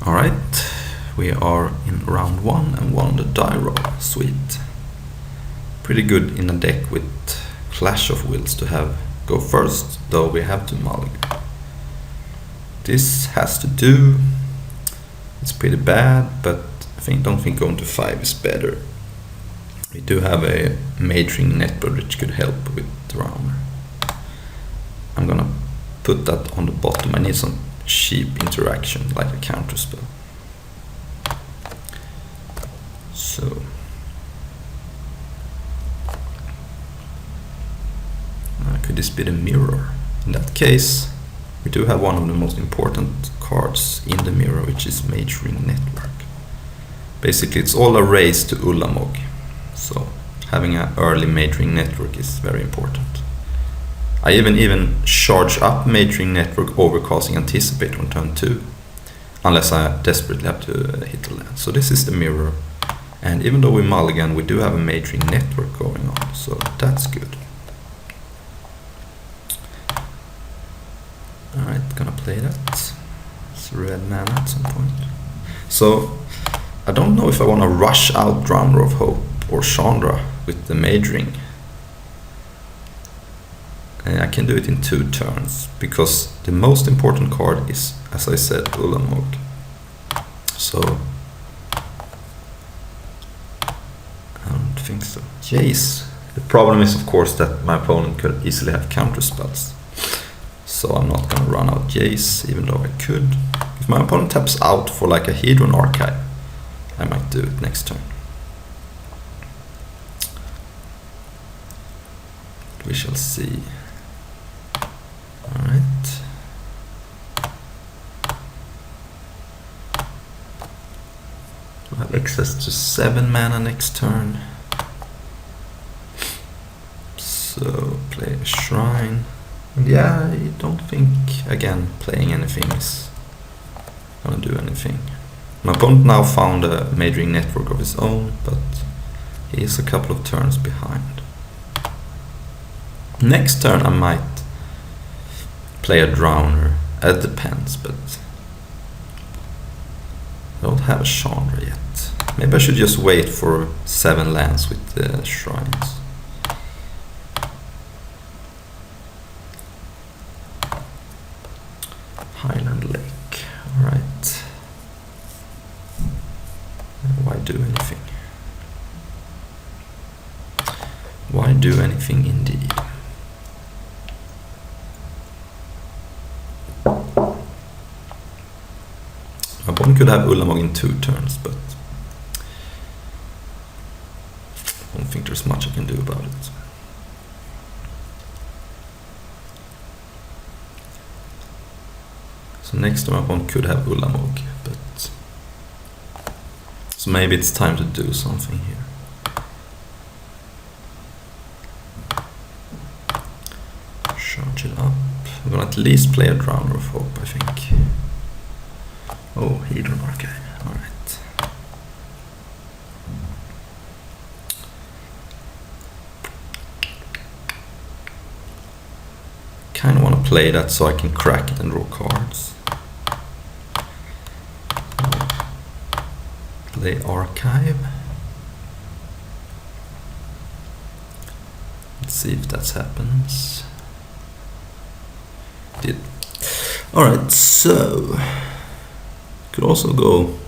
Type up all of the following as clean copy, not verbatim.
Alright, we are in round 1 and won the die roll. Sweet. Pretty good in a deck with Clash of Wills to have go first, though we have to mulligan. This has to do. It's pretty bad, but I don't think going to 5 is better. We do have a Majoring Network which could help with the rounder. I'm gonna put that on the bottom. I need some cheap interaction, like a counter spell. So could this be the mirror? In that case, we do have one of the most important cards in the mirror, which is Majoring Network. Basically, it's all a race to Ulamog, so having an early Majoring Network is very important. I even charge up Majoring Network, Overcasting, Anticipate on turn 2, unless I desperately have to hit the land. So this is the mirror, and even though we mulligan, we do have a Majoring Network going on, so that's good. Alright, gonna play that. It's red mana at some point. So I don't know if I want to rush out Drummer of Hope or Chandra with the Majoring. I can do it in 2 turns, because the most important card is, as I said, Ulamog. So I don't think so. Jace. The problem is, of course, that my opponent could easily have counter spells. So I'm not gonna run out Jace, even though I could. If my opponent taps out for like a Hedron Archive, I might do it next turn. We shall see. Alright. I have access to 7 mana next turn. So play a Shrine. Yeah, I don't think, again, playing anything is gonna do anything. My opponent now found a Majoring Network of his own, but he is a couple of turns behind. Next turn I might play a Drowner. It depends, but I don't have a Chandra yet. Maybe I should just wait for 7 lands with the Shrines. Highland Lake, alright. Why do anything? Why do anything indeed? My opponent could have Ulamog in 2 turns, but I don't think there's much I can do about it. So next time my opponent could have Ulamog, but so maybe it's time to do something here. Charge it up. I'm gonna at least play a Drowner of Hope, I think. Oh, Hedron Archive. Alright. Kinda wanna play that so I can crack it and draw cards. Play Archive. Let's see if that happens. Did. Alright, so could also go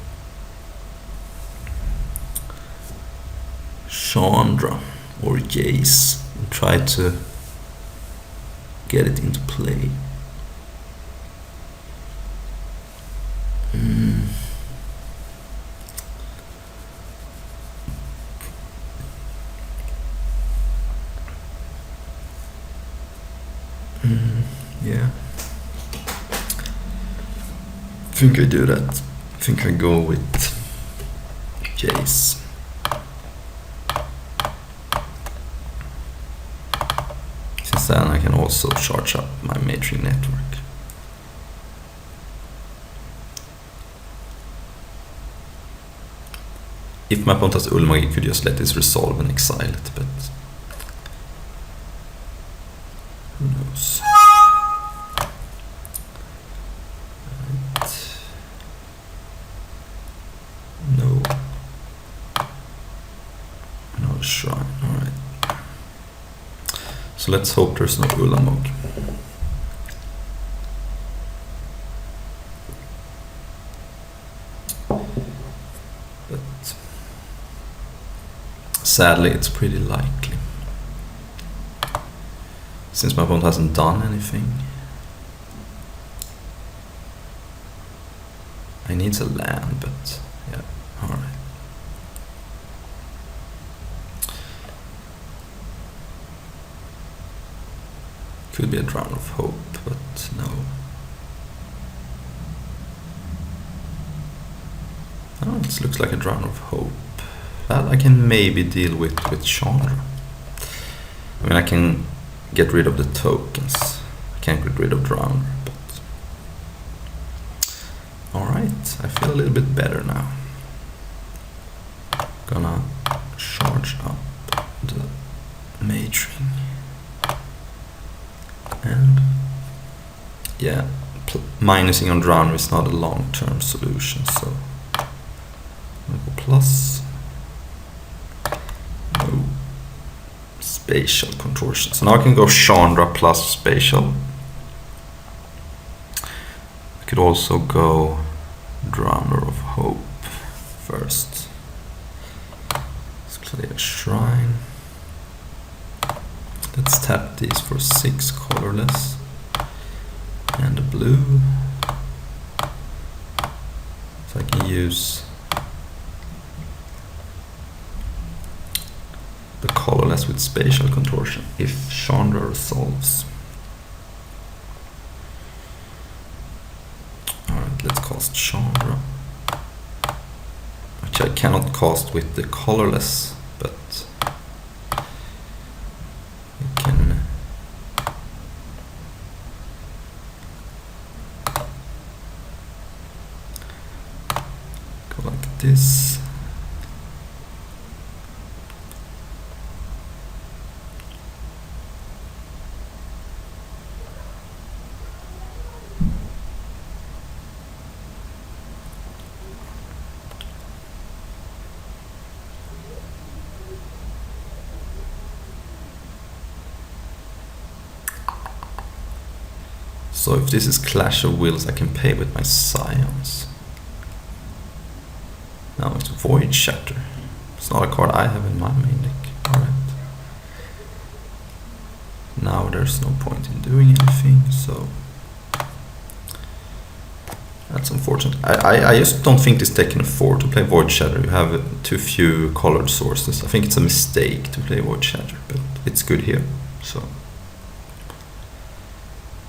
Chandra or Jace and try to get it into play. Yeah. I think I do that. I think I go with Jace. Since then I can also charge up my Majoring Network. If my opponent has Ulamog, he could just let this resolve and exile it, but who knows? Right. shrine. Alright. So let's hope there's no Ulamog. But sadly it's pretty likely. Since my opponent hasn't done anything. I need a land, but yeah, alright. Could be a Drown of Hope, but no. Oh, this looks like a Drown of Hope. That I can maybe deal with Chandra. I mean, I can get rid of the tokens. I can't get rid of Drowner, but... Alright, I feel a little bit better now. Gonna charge up the Mage Ring. And yeah, minusing on Drowner is not a long-term solution, so I'll go plus. No. Spatial Contortion. So now I can go Chandra plus Spatial. I could also go Drowner of Hope first. Let's play a Shrine. Let's tap these for 6 colorless and a blue. So I can use the colorless with Spatial Contortion if Chandra resolves. Alright, let's cast Chandra, which I cannot cast with the colorless, but I can go like this. So if this is Clash of Wills, I can pay with my Scions. Now it's Void Shatter. It's not a card I have in my main deck. Alright. Now there's no point in doing anything, so that's unfortunate. I just don't think this deck can afford to play Void Shatter. You have too few colored sources. I think it's a mistake to play Void Shatter, but it's good here, so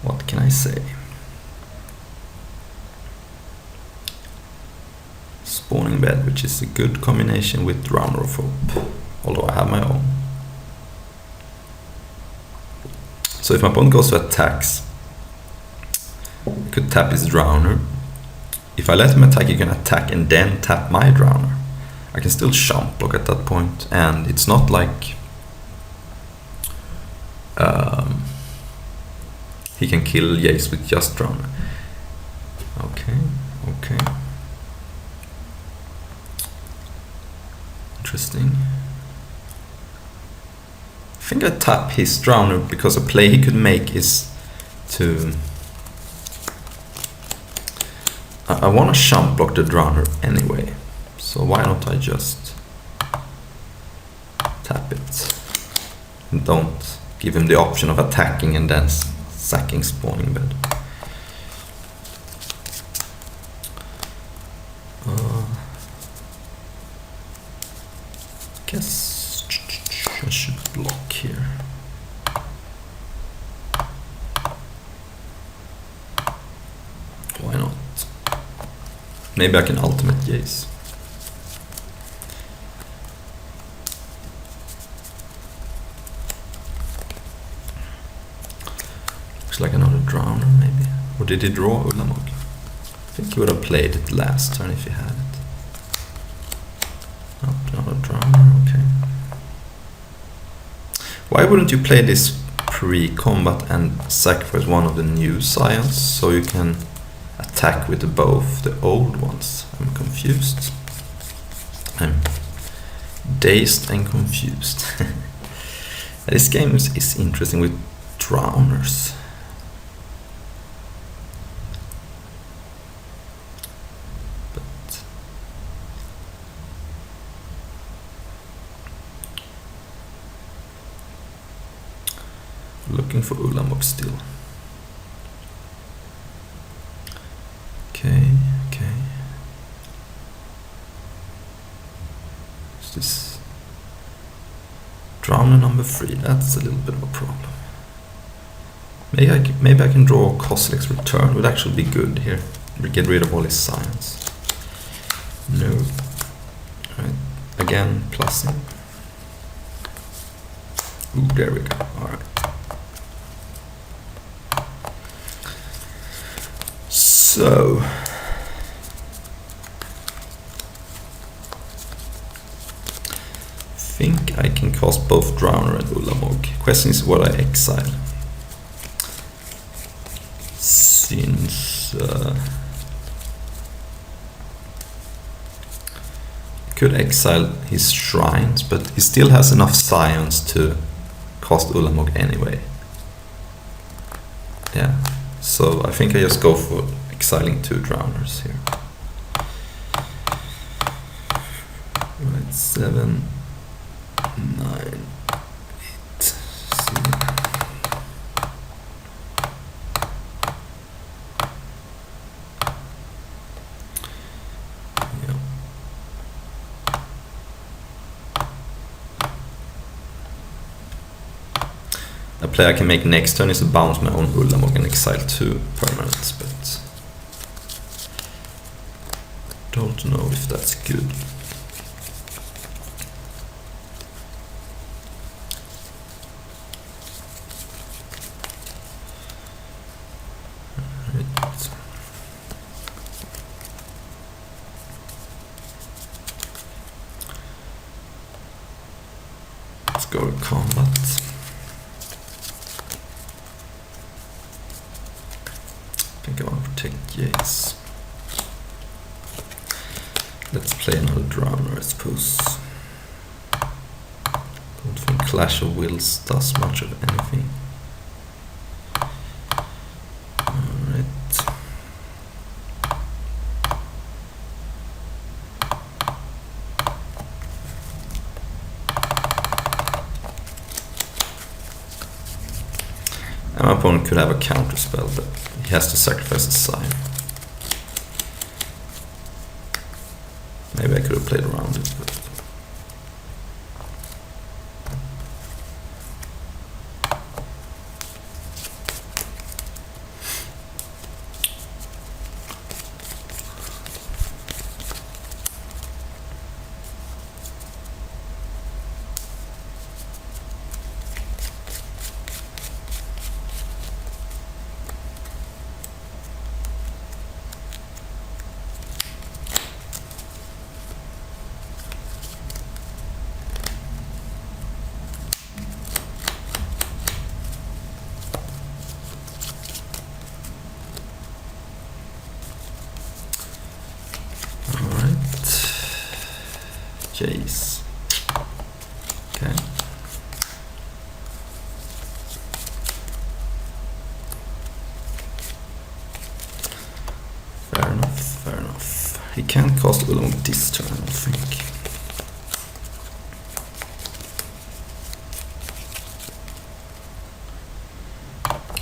what can I say? Spawning Bed, which is a good combination with Drowner of Hope, although I have my own. So if my opponent goes to attacks, I could tap his Drowner. If I let him attack, he can attack and then tap my Drowner. I can still Chump Block at that point, and it's not like he can kill Jace with just Drowner. Okay. Interesting. I think I tap his Drowner because a play he could make is to... I want to Chump Block the Drowner anyway, so why don't I just tap it and don't give him the option of attacking and then sacking Spawning Bed. Guess I should block here. Why not? Maybe I can ultimate Jace. Looks like another Drowner maybe. Or did he draw Ulamog? I think he would have played it last turn if he had it. Oh, another Drowner, okay. Why wouldn't you play this pre-combat and sacrifice one of the new Scions so you can attack with both the old ones? I'm confused. I'm Dazed and confused. This game is interesting with drowners. But looking for Ulamog still. Okay. Is this Drowner number 3? That's a little bit of a problem. Maybe I can draw Kozilek's Return. Would actually be good here. We get rid of all his science. No. Right. Again, plussing. Ooh, there we go. Alright. So I think I can cast both Drowner and Ulamog. Question is what I exile. Since could exile his shrines, but he still has enough science to cast Ulamog anyway. Yeah, so I think I just go for exiling 2 drowners here. Right, 7, 9, 8, see. Yeah. A play I can make next turn is to bounce my own Ulamog and exile 2 permanents, but don't know if that's good. Right. Let's go to combat. I think I want to protect Jace. Let's play another Drowner, I suppose. Don't think Clash of Wills does much of anything. Alright. And my opponent could have a counter spell, but he has to sacrifice a sign. Maybe I could have played around it, but Jace. Okay. Fair enough. He can't cast Ulamog this turn, I think.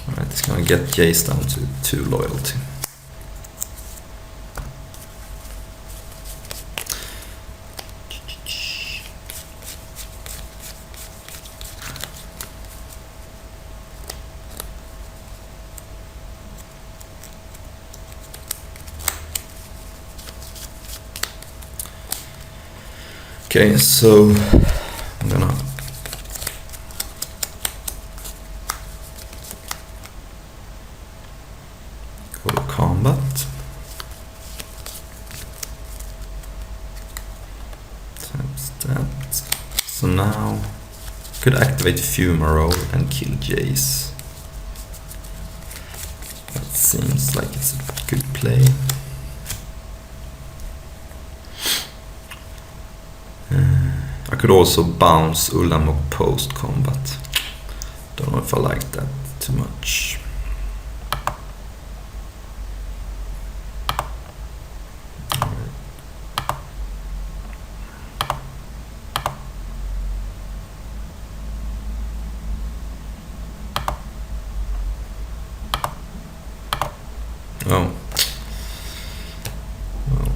Alright, it's gonna get Jace down to 2 loyalty. Okay, so I'm gonna go to combat. Taps that. So now I could activate Fumaro and kill Jace. That seems like it's a good play. I could also bounce Ulamog post combat. Don't know if I like that too much. Oh. Well.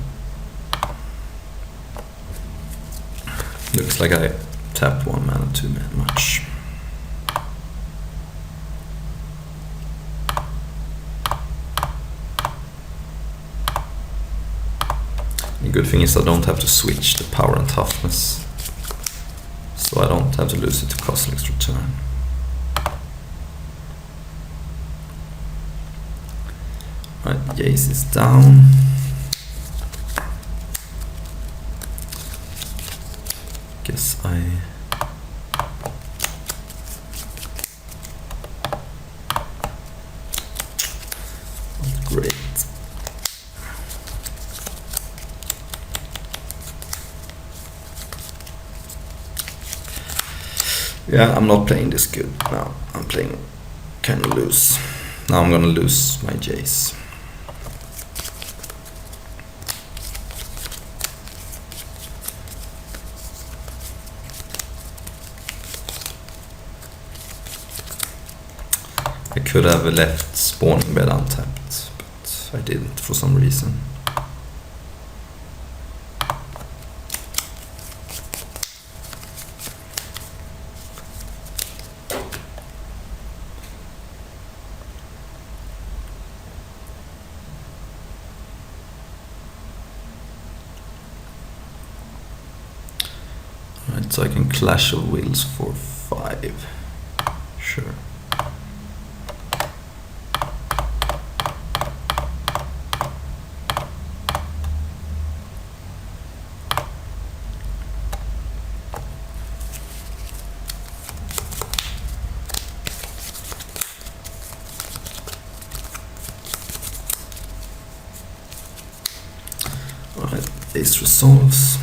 Looks like I tapped 1 mana too much. The good thing is I don't have to switch the power and toughness, so I don't have to lose it to Kozilek's return. Right, Jace is down. Guess great. Yeah, I'm not playing this good now. I'm playing kind of loose. Now I'm gonna lose my Jace. I could have left spawning bed untapped, but I didn't for some reason. Alright, so I can Clash of Wills for 5. Sure. Alright, Ace resolves.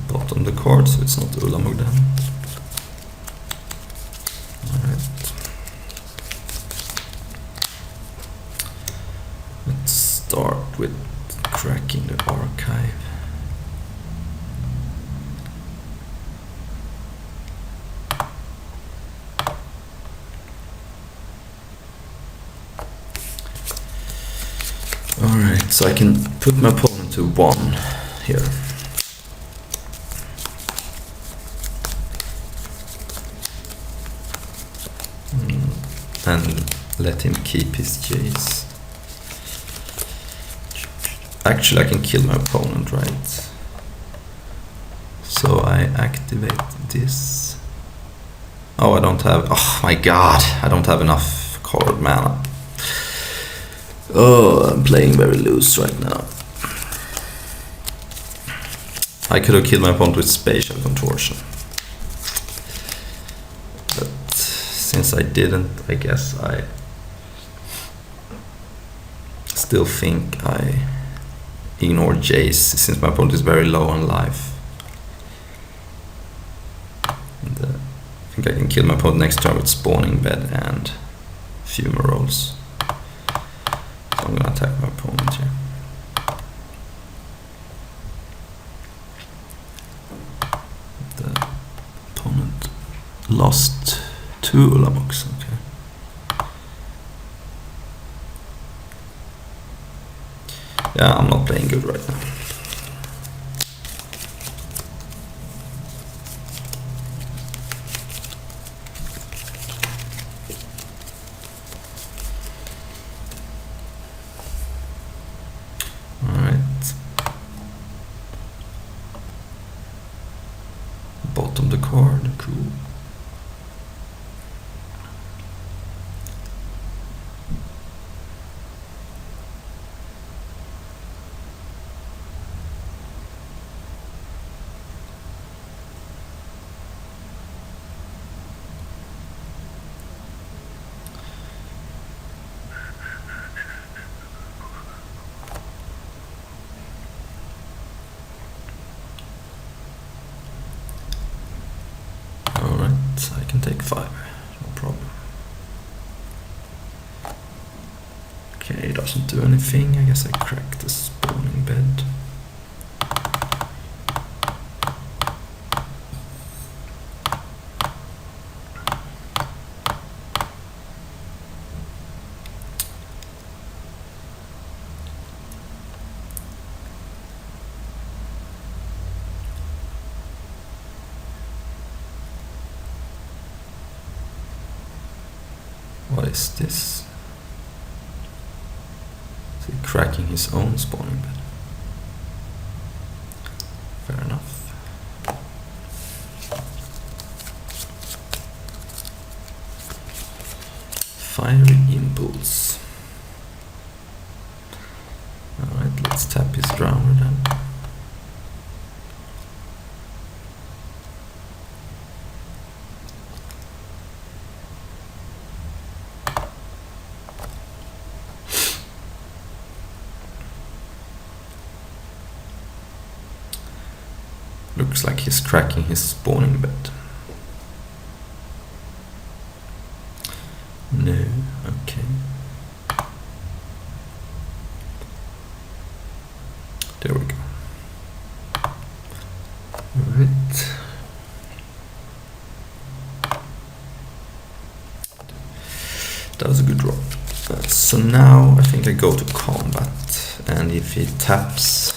Bottom the card, so it's not Ulamog then. Alright. Let's start with cracking the archive. Alright, so I can put my opponent to 1 here. And let him keep his Jace. Actually, I can kill my opponent, right? So I activate this. Oh, I don't have... Oh my god, I don't have enough card mana. Oh, I'm playing very loose right now. I could have killed my opponent with Spatial Contortion. But since I didn't, I guess I still think I ignore Jace since my opponent is very low on life. And, I think I can kill my opponent next turn with Spawning Bed and Fumaroles. So I'm gonna attack my opponent here. The opponent lost 2 Ulamogs, okay. Yeah, I'm not playing good right now. Bottom the card, cool. can take 5, no problem. Okay, it doesn't do anything. I guess I crack the spawning bed. What is this? Is he cracking his own spawning bed? Fair enough. Fiery impulse. Alright, let's tap his drowner then. Looks like he's cracking his spawning bed. No, okay. There we go. Alright. That was a good draw. So now I think I go to combat, and if he taps,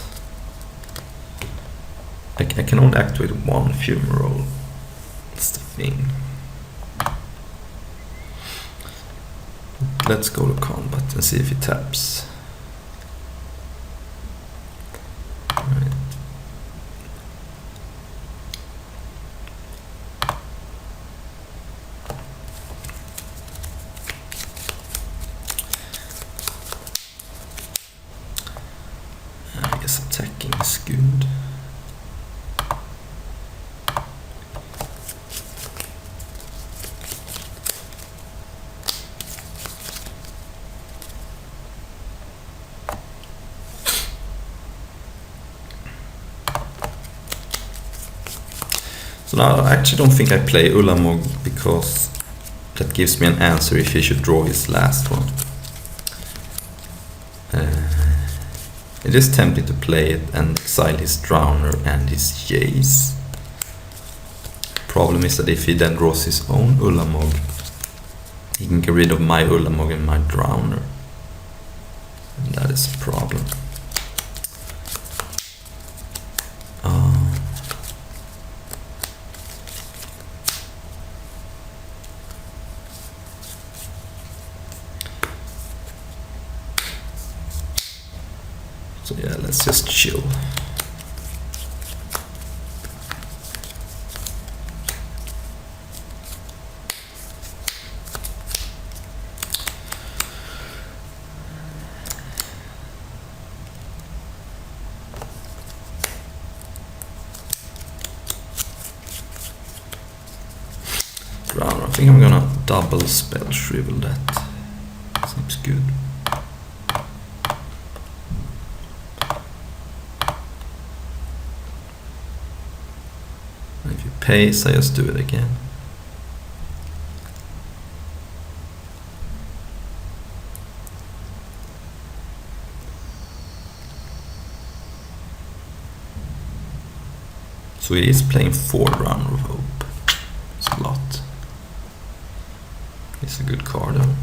I can only activate one fumarole. That's the thing. Let's go to combat and see if he taps. Right. I guess attacking is good. So now I actually don't think I play Ulamog because that gives me an answer if he should draw his last one. It is tempting to play it and exile his Drowner and his Jace. Problem is that if he then draws his own Ulamog, he can get rid of my Ulamog and my Drowner. And that is a problem. So yeah, let's just chill. I think I'm gonna double spell shrivel that. Seems good. If you pace, I just do it again. So he is playing 4 Runner of Hope. It's a lot. It's a good card though.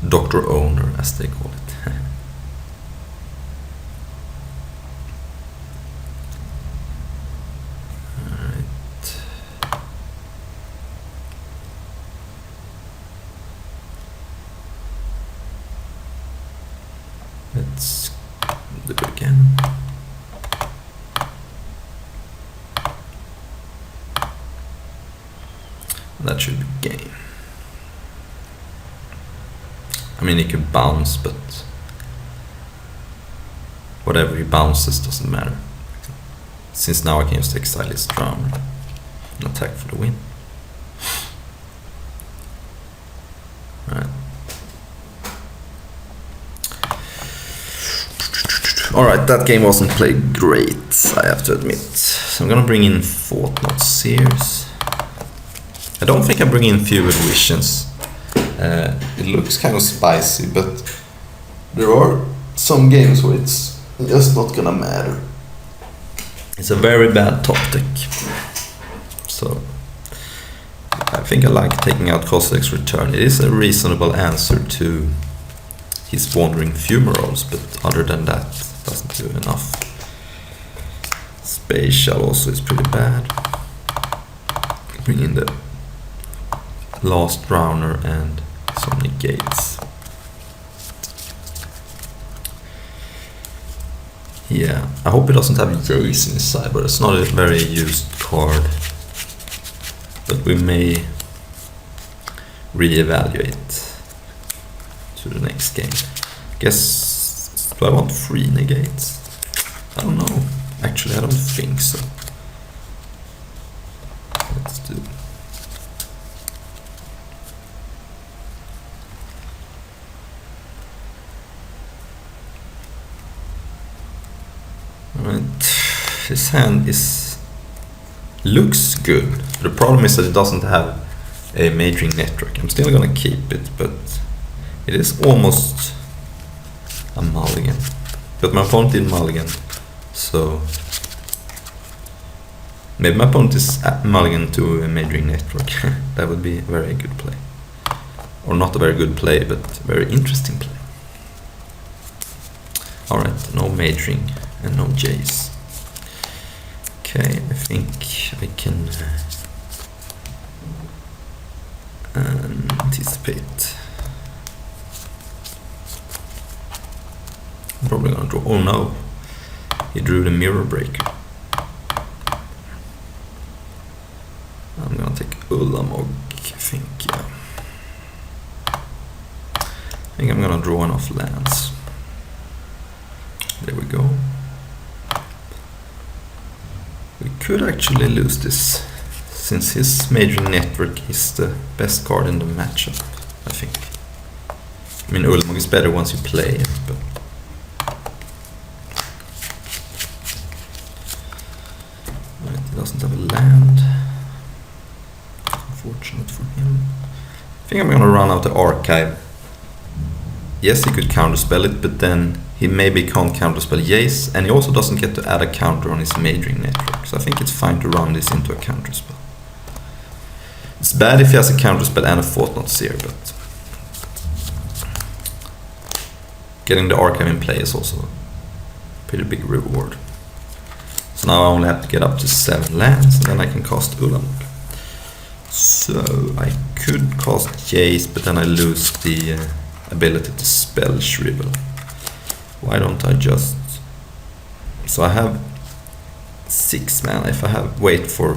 Dr. Owner, as they call it. Alright. Let's do it again. That should be game. I mean, he could bounce, but whatever he bounces doesn't matter. Since now I can just exile his Drowner and attack for the win. Alright, that game wasn't played great, I have to admit. So I'm gonna bring in Fort Not Sears. I don't think I bring in Fevered Visions. It looks kind of spicy, but there are some games where it's just not gonna matter. It's a very bad top deck. So I think I like taking out Cossacks Return. It is a reasonable answer to his Wandering Fumaroles, but other than that, it doesn't do enough. Spatial also is pretty bad. Bring in the Last Drowner and some negates. Yeah, I hope it doesn't have Jace inside, but it's not a very used card. But we may reevaluate to the next game. Guess, do I want 3 negates? I don't know. Actually, I don't think so. Let's do. Alright, his hand looks good. The problem is that it doesn't have a majoring network. I'm still gonna keep it, but it is almost a mulligan. But my opponent did mulligan, so maybe my opponent is mulligan to a majoring network. That would be a very good play. Or not a very good play, but a very interesting play. Alright, no majoring and no Jace. Okay, I think I can anticipate. I'm probably gonna draw. Oh no, he drew the Mirror Breaker. I'm gonna take Ulamog, I think, yeah. I think I'm gonna draw enough lands. There we go. We could actually lose this, since his majoring network is the best card in the matchup, I think. I mean, Ulamog is better once you play it, but... Right, he doesn't have a land. Unfortunate for him. I think I'm gonna run out the archive. Yes, he could counterspell it, but then he maybe can't counterspell Jace, and he also doesn't get to add a counter on his majoring network. So I think it's fine to run this into a counterspell. It's bad if he has a counterspell and a Fort Not Sear, but getting the archive in play is also a pretty big reward. So now I only have to get up to 7 lands, and then I can cast Ulamog. So I could cast Jace, but then I lose the ability to spell Shrivel. Why don't I just... So I have 6 mana. If I have wait for...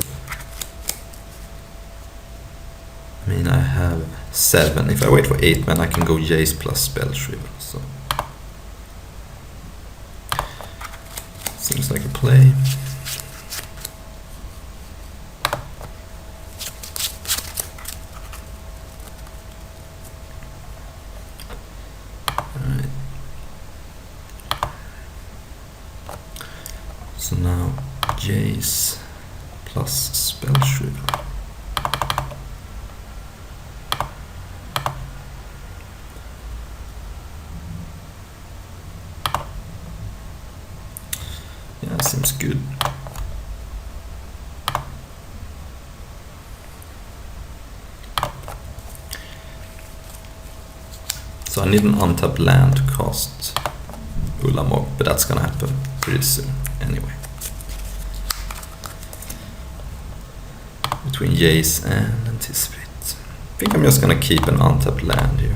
I mean, I have 7. If I wait for 8 mana, I can go Jace plus spell Shrivel. So seems like a play. So now Jace plus spell Shrivel. Yeah, seems good. So I need an untapped land to cast Ulamog, but that's gonna happen pretty soon anyway. Between Jace and Anticipate. I think I'm just gonna keep an untapped land here.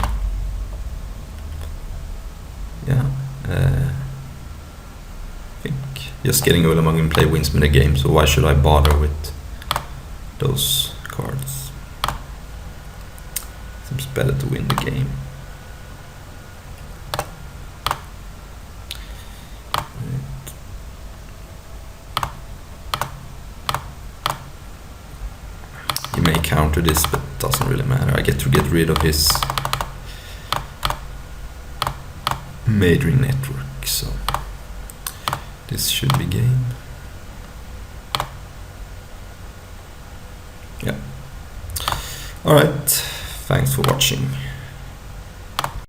Yeah. I think just getting Ulamog in play wins me the game, so why should I bother with those cards? Seems better to win the game. He may counter this, but it doesn't really matter. I get to get rid of his majoring network, so This should be game. Yeah. Alright, thanks for watching.